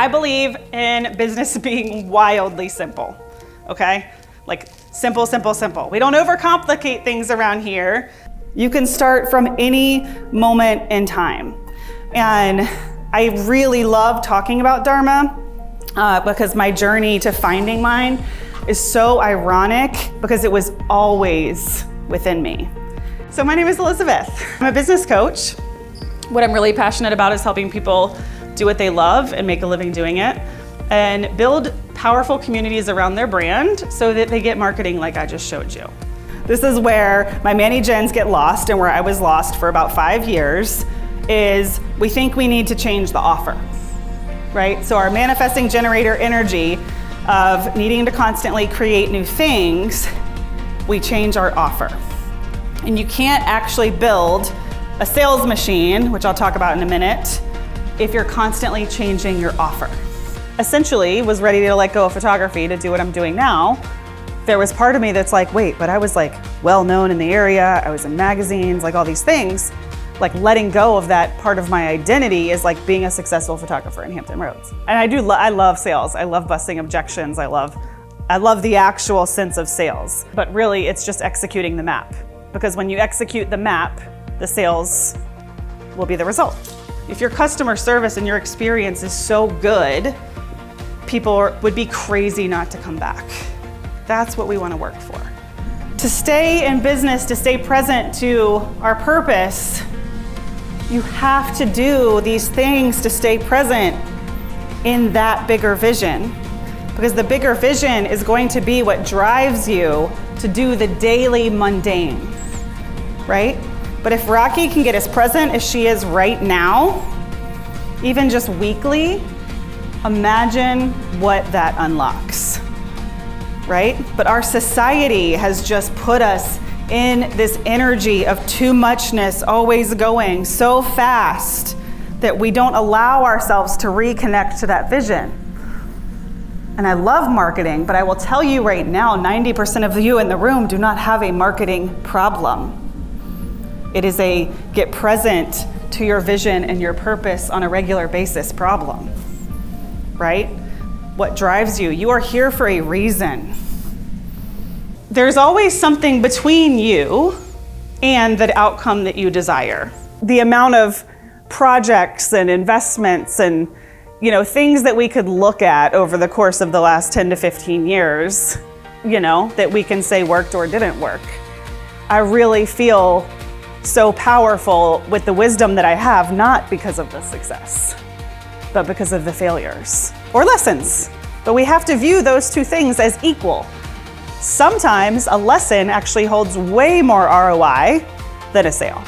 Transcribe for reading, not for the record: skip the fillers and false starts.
I believe in business being wildly simple, okay? Like simple, simple, simple. We don't overcomplicate things around here. You can start from any moment in time. And I really love talking about Dharma because my journey to finding mine is so ironic because it was always within me. So my name is Elizabeth. I'm a business coach. What I'm really passionate about is helping people do what they love and make a living doing it and build powerful communities around their brand so that they get marketing like I just showed you. This is where my Manny Gens get lost and where I was lost for about 5 years is we think we need to change the offer, right? So our manifesting generator energy of needing to constantly create new things, we change our offer. And you can't actually build a sales machine, which I'll talk about in a minute, if you're constantly changing your offer. Essentially, was ready to let go of photography to do what I'm doing now. There was part of me that's like, wait, but I was like well known in the area, I was in magazines, like all these things. Like letting go of that part of my identity is like being a successful photographer in Hampton Roads. And I love sales. I love busting objections. I love the actual sense of sales. But really, it's just executing the map. Because when you execute the map, the sales will be the result. If your customer service and your experience is so good, people would be crazy not to come back. That's what we want to work for. To stay in business, to stay present to our purpose, you have to do these things to stay present in that bigger vision. Because the bigger vision is going to be what drives you to do the daily mundane, right? But if Rocky can get as present as she is right now, even just weekly, imagine what that unlocks, right? But our society has just put us in this energy of too muchness, always going so fast that we don't allow ourselves to reconnect to that vision. And I love marketing, but I will tell you right now, 90% of you in the room do not have a marketing problem. It is a get present to your vision and your purpose on a regular basis problem, right? What drives you? You are here for a reason. There's always something between you and the outcome that you desire. The amount of projects and investments and things that we could look at over the course of the last 10 to 15 years, that we can say worked or didn't work. I really feel so powerful with the wisdom that I have, not because of the success, but because of the failures or lessons. But we have to view those two things as equal. Sometimes a lesson actually holds way more ROI than a sale.